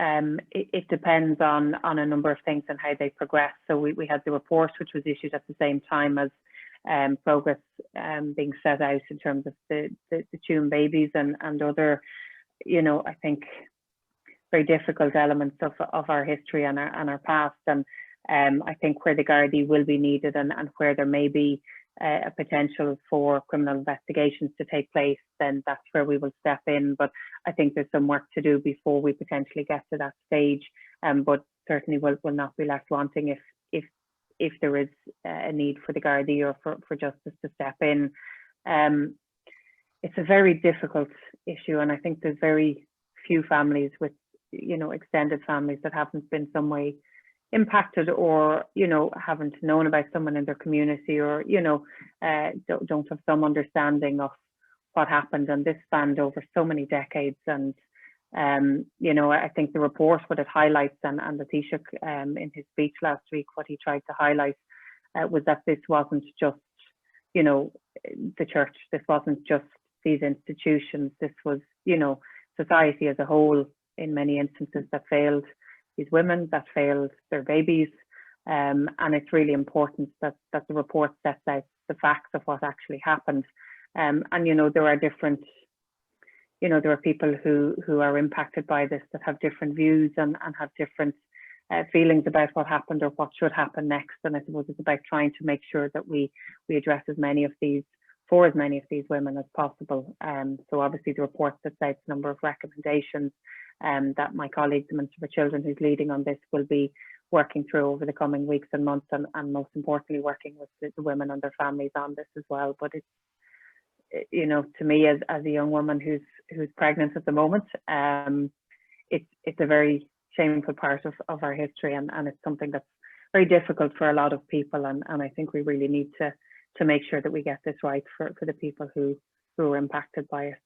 it depends on a number of things and how they progress. So we had the report, which was issued at the same time as progress being set out in terms of the Tuam babies and other, I think, very difficult elements of our history and our past. And I think where the Gardaí will be needed and where there may be a potential for criminal investigations to take place, then that's where we will step in. But I think there's some work to do before we potentially get to that stage. But certainly will not be left wanting if there is a need for the Gardaí or for justice to step in. It's a very difficult issue, and I think there's very few families with extended families that haven't been some way impacted or haven't known about someone in their community or don't have some understanding of what happened, and this spanned over so many decades. And I think the report, what it highlights, and the Taoiseach in his speech last week, what he tried to highlight was that this wasn't just the church, this wasn't just these institutions, this was society as a whole in many instances that failed these women, that failed their babies. And it's really important that the report sets out the facts of what actually happened. And there are different, there are people who are impacted by this that have different views and have different feelings about what happened or what should happen next. And I suppose it's about trying to make sure that we address as many of these women as possible. So obviously the report sets out a number of recommendations that my colleague, the Minister for Children, who's leading on this, will be working through over the coming weeks and months, and most importantly working with the women and their families on this as well. But it's, to me as a young woman who's pregnant at the moment, it's a very shameful part of our history, and it's something that's very difficult for a lot of people, and I think we really need to make sure that we get this right for the people who are impacted by it.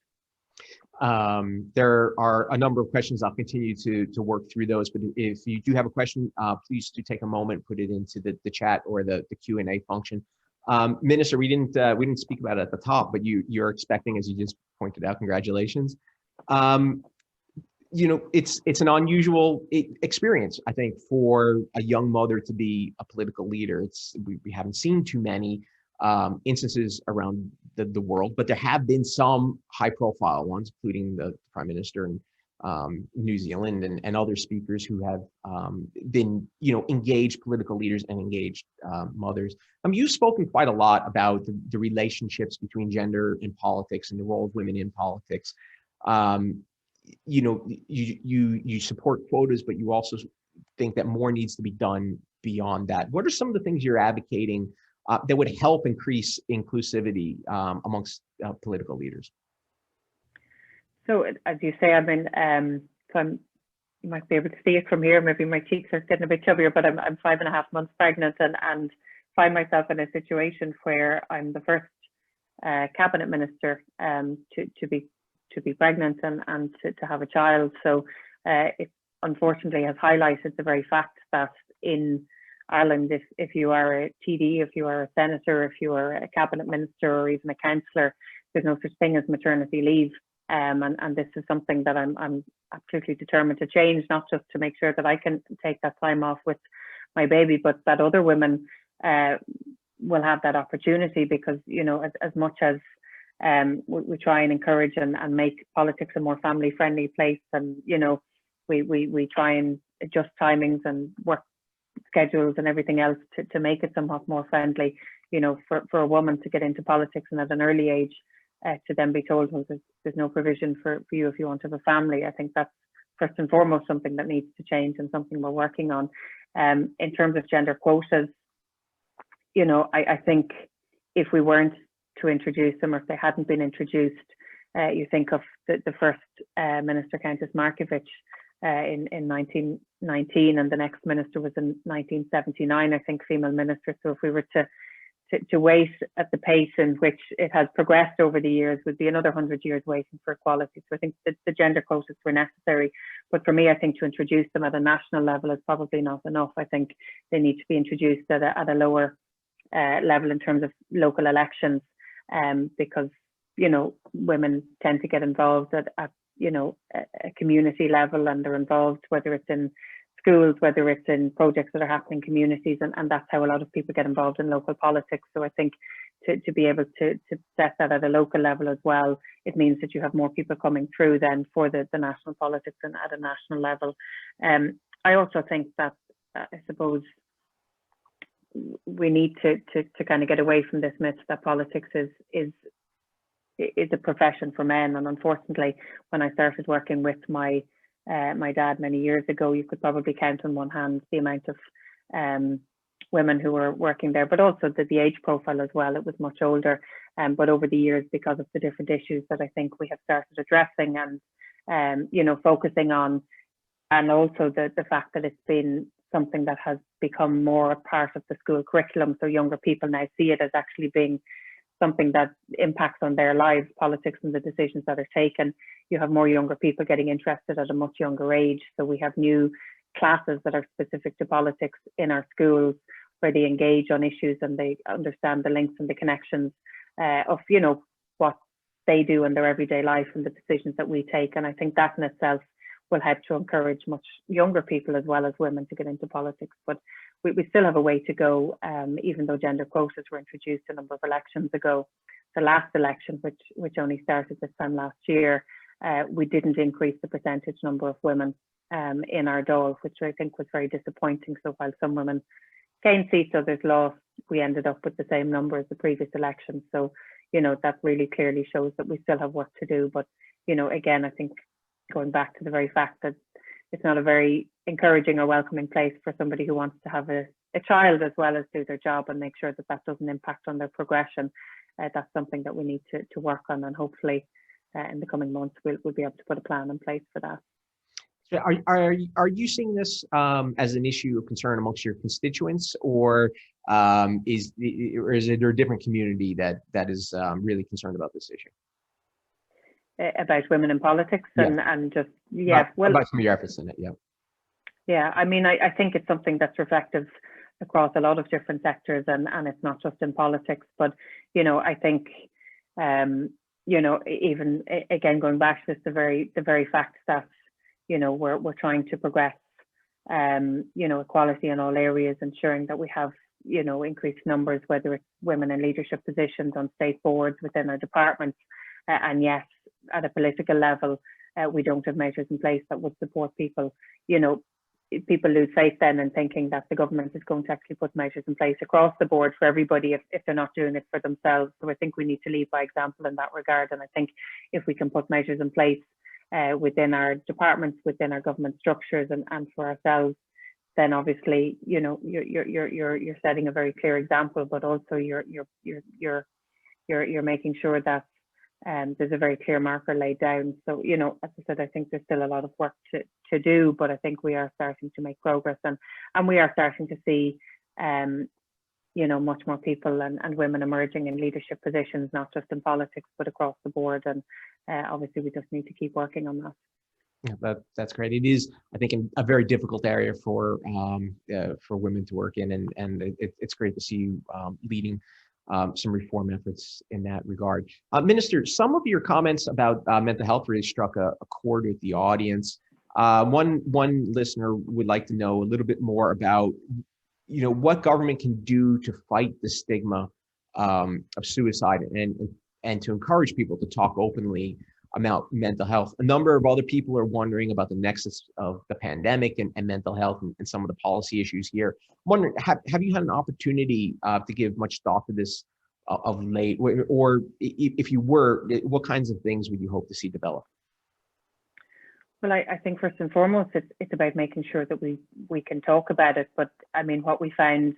There are a number of questions. I'll continue to work through those, but if you do have a question, please do take a moment, put it into the chat or the Q&A function. Minister, we didn't speak about it at the top, but you're expecting, as you just pointed out, congratulations. It's an unusual experience, I think, for a young mother to be a political leader. We haven't seen too many instances around the world, but there have been some high-profile ones, including the Prime Minister in New Zealand and other speakers who have been, engaged political leaders and engaged mothers. You've spoken quite a lot about the relationships between gender in politics and the role of women in politics. You support quotas, but you also think that more needs to be done beyond that. What are some of the things you're advocating that would help increase inclusivity amongst political leaders? So as you say, you might be able to see it from here. Maybe my cheeks are getting a bit chubbier, but I'm 5.5 months pregnant and find myself in a situation where I'm the first cabinet minister to be pregnant and to have a child. So it unfortunately has highlighted the very fact that in Ireland, if you are a TD, if you are a senator, if you are a cabinet minister or even a councillor, there's no such thing as maternity leave. And this is something that I'm absolutely determined to change, not just to make sure that I can take that time off with my baby, but that other women will have that opportunity, because, as much as we try and encourage and make politics a more family-friendly place, and, we try and adjust timings and work schedules and everything else to make it somewhat more friendly, for a woman to get into politics and at an early age to then be told, well, there's no provision for you if you want to have a family. I think that's first and foremost something that needs to change and something we're working on. In terms of gender quotas, I think if we weren't to introduce them, or if they hadn't been introduced. You think of the first minister, Countess Markievicz, in 1919, and the next minister was in 1979, I think, female minister. So if we were to wait at the pace in which it has progressed over the years, would be another 100 years waiting for equality. So I think that the gender quotas were necessary, but for me, I think to introduce them at a national level is probably not enough. I think they need to be introduced at a lower level in terms of local elections, because women tend to get involved at a community level, and they're involved whether it's in schools, whether it's in projects that are happening in communities, and that's how a lot of people get involved in local politics. So I think to be able to set that at a local level as well, it means that you have more people coming through then for the national politics and at a national level. I also think that I suppose we need to kind of get away from this myth that politics is a profession for men. And unfortunately, when I started working with my dad many years ago, you could probably count on one hand the amount of women who were working there, but also the age profile as well. It was much older, but over the years, because of the different issues that I think we have started addressing and focusing on, and also the fact that it's been something that has become more a part of the school curriculum, so younger people now see it as actually being something that impacts on their lives, politics and the decisions that are taken. You have more younger people getting interested at a much younger age. So we have new classes that are specific to politics in our schools, where they engage on issues and they understand the links and the connections of what they do in their everyday life and the decisions that we take. And I think that in itself will help to encourage much younger people as well as women to get into politics. But we still have a way to go, even though gender quotas were introduced a number of elections ago. The last election, which only started this time last year, we didn't increase the percentage number of women in our Dáil, which I think was very disappointing. So while some women gained seats, others lost, we ended up with the same number as the previous election. So, that really clearly shows that we still have work to do. But, again, I think going back to the very fact that it's not a very encouraging or welcoming place for somebody who wants to have a child as well as do their job, and make sure that doesn't impact on their progression. That's something that we need to work on, and hopefully in the coming months we'll be able to put a plan in place for that. So are you seeing this as an issue of concern amongst your constituents, or is there a different community that is really concerned about this issue? About women in politics and just about some of your efforts in it, I mean, I think it's something that's reflective across a lot of different sectors, and it's not just in politics. But I think even again, going back to this, the very fact that we're trying to progress equality in all areas, ensuring that we have increased numbers, whether it's women in leadership positions on state boards within our departments, and yes, at a political level, we don't have measures in place that would support people. People lose faith then in thinking that the government is going to actually put measures in place across the board for everybody if they're not doing it for themselves. So I think we need to lead by example in that regard. And I think if we can put measures in place within our departments, within our government structures, and for ourselves, then obviously you're setting a very clear example, but also you're making sure that there's a very clear marker laid down. So, as I said, I think there's still a lot of work to do, but I think we are starting to make progress, and we are starting to see, much more people and women emerging in leadership positions, not just in politics, but across the board. And obviously, we just need to keep working on that. Yeah, that's great. It is, I think, a very difficult area for women to work in, and it's great to see you leading some reform efforts in that regard. Minister, some of your comments about mental health really struck a chord with the audience. One listener would like to know a little bit more about, what government can do to fight the stigma of suicide and to encourage people to talk openly about mental health. A number of other people are wondering about the nexus of the pandemic and mental health and some of the policy issues here. I'm wondering, have you had an opportunity to give much thought to this of late, or if you were, what kinds of things would you hope to see develop? Well, I think first and foremost, it's about making sure that we can talk about it. But I mean, what we found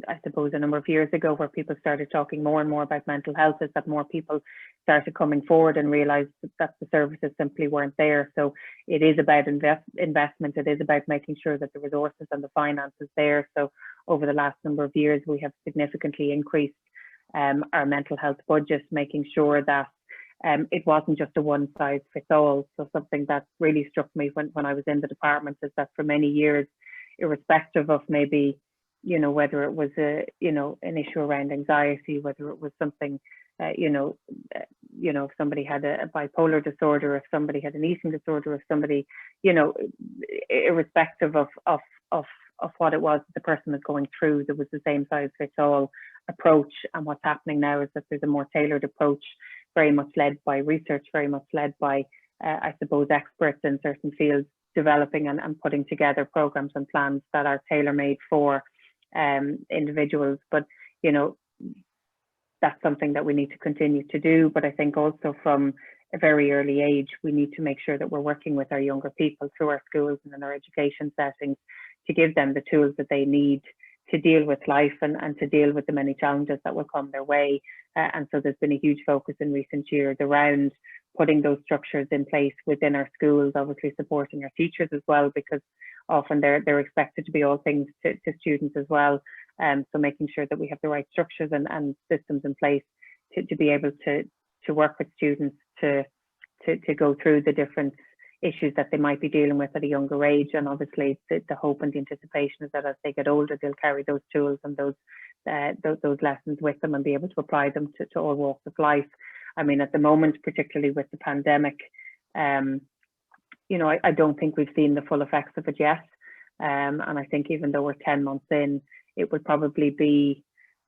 I suppose a number of years ago, where people started talking more and more about mental health, is that more people started coming forward and realized that the services simply weren't there. So it is about investment. It is about making sure that the resources and the finances there. So over the last number of years, we have significantly increased our mental health budget, making sure that it wasn't just a one size fits all. So something that really struck me when I was in the department is that for many years, irrespective of maybe, you know, whether it was a, you know, an issue around anxiety, whether it was something, if somebody had a bipolar disorder, if somebody had an eating disorder, if somebody, you know, irrespective of what it was the person was going through, there was the same size fits all approach. And what's happening now is that there's a more tailored approach, very much led by research, very much led by, I suppose, experts in certain fields, developing and putting together programs and plans that are tailor-made for individuals. But, you know, that's something that we need to continue to do. But I think also from a very early age, we need to make sure that we're working with our younger people through our schools and in our education settings to give them the tools that they need to deal with life and to deal with the many challenges that will come their way. And so there's been a huge focus in recent years around putting those structures in place within our schools, obviously supporting our teachers as well, because often they're expected to be all things to students as well. So making sure that we have the right structures and systems in place to be able to work with students to go through the different issues that they might be dealing with at a younger age. And obviously the hope and the anticipation is that as they get older, they'll carry those tools and those lessons with them and be able to apply them to all walks of life. I mean, at the moment, particularly with the pandemic, you know, I don't think we've seen the full effects of it yet. And I think even though we're 10 months in, it would probably be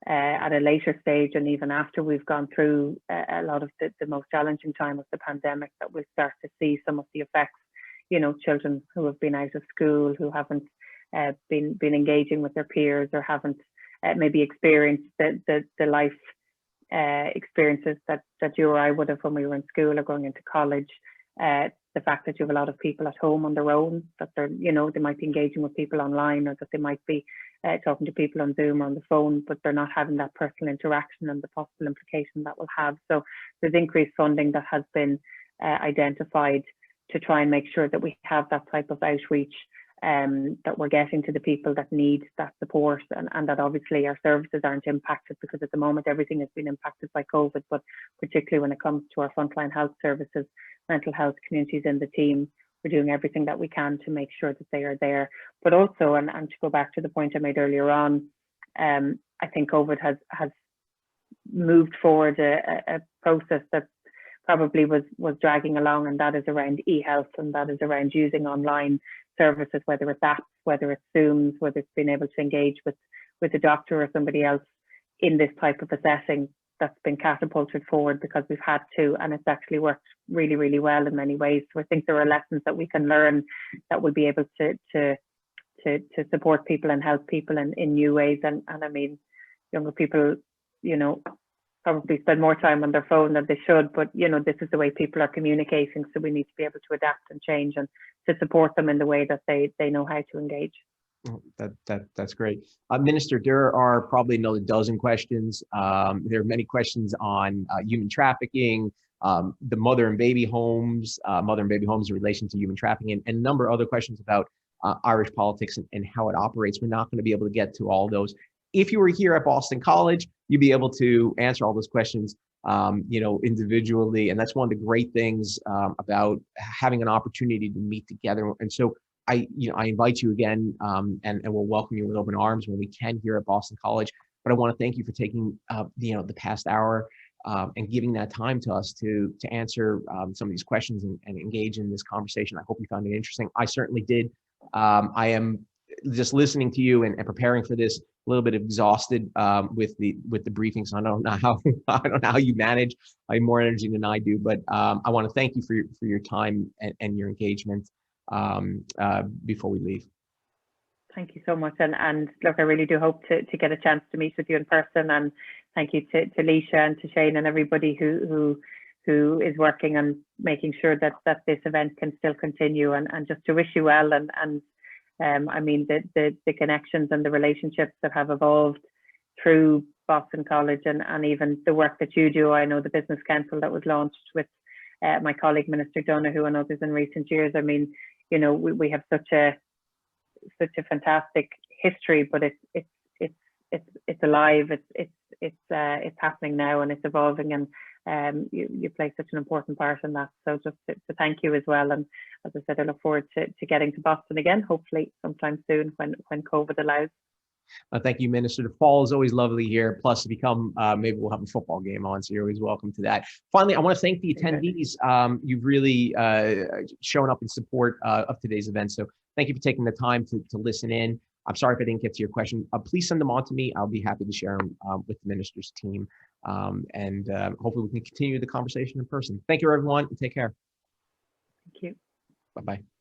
at a later stage, and even after we've gone through a lot of the most challenging time of the pandemic, that we'll start to see some of the effects. You know, children who have been out of school, who haven't been engaging with their peers, or haven't maybe experienced the life experiences that you or I would have when we were in school or going into college. The fact that you have a lot of people at home on their own, that they're, you know, they might be engaging with people online, or that they might be talking to people on Zoom or on the phone, but they're not having that personal interaction and the possible implication that will have. So there's increased funding that has been identified to try and make sure that we have that type of outreach, that we're getting to the people that need that support, and that obviously our services aren't impacted, because at the moment everything has been impacted by COVID, but particularly when it comes to our frontline health services, mental health communities in the team, we're doing everything that we can to make sure that they are there. But also, and to go back to the point I made earlier on, I think COVID has moved forward a process that probably was dragging along, and that is around e-health, and that is around using online services, whether it's apps, whether it's Zooms, whether it's being able to engage with a doctor or somebody else in this type of a setting. That's been catapulted forward because we've had to, and it's actually worked really, really well in many ways. So I think there are lessons that we can learn that will be able to support people and help people in new ways. And I mean, younger people, you know, probably spend more time on their phone than they should, but you know, this is the way people are communicating, so we need to be able to adapt and change and to support them in the way that they know how to engage. That's great. Minister, there are probably another dozen questions. There are many questions on human trafficking, the mother and baby homes in relation to human trafficking, and a number of other questions about Irish politics and how it operates. We're not going to be able to get to all those. If you were here at Boston College, you'd be able to answer all those questions, you know, individually. And that's one of the great things about having an opportunity to meet together. And so I invite you again, and we'll welcome you with open arms when we can here at Boston College. But I want to thank you for taking, the past hour and giving that time to us to answer some of these questions and engage in this conversation. I hope you found it interesting. I certainly did. I am just listening to you and preparing for this, a little bit exhausted with the briefings. I don't know how you manage. I have more energy than I do, but I want to thank you for your time and your engagement before we leave. Thank you so much, and look, I really do hope to get a chance to meet with you in person. And thank you to Leisha and to Shane and everybody who is working on making sure that this event can still continue. And just to wish you well, and I mean, the connections and the relationships that have evolved through Boston College and even the work that you do. I know the Business Council that was launched with my colleague, Minister Donoghue, and others in recent years. I mean, you know, we have such a fantastic history, but it's alive. It's happening now, and it's evolving, and you play such an important part in that. So just to thank you as well. And as I said, I look forward to getting to Boston again, hopefully sometime soon when COVID allows. Thank you, Minister. The fall is always lovely here. Plus, if you come, maybe we'll have a football game on, so you're always welcome to that. Finally, I want to thank the attendees. You've really shown up in support of today's event. So thank you for taking the time to listen in. I'm sorry if I didn't get to your question. Please send them on to me. I'll be happy to share them with the minister's team. And hopefully we can continue the conversation in person. Thank you, everyone, and take care. Thank you. Bye-bye.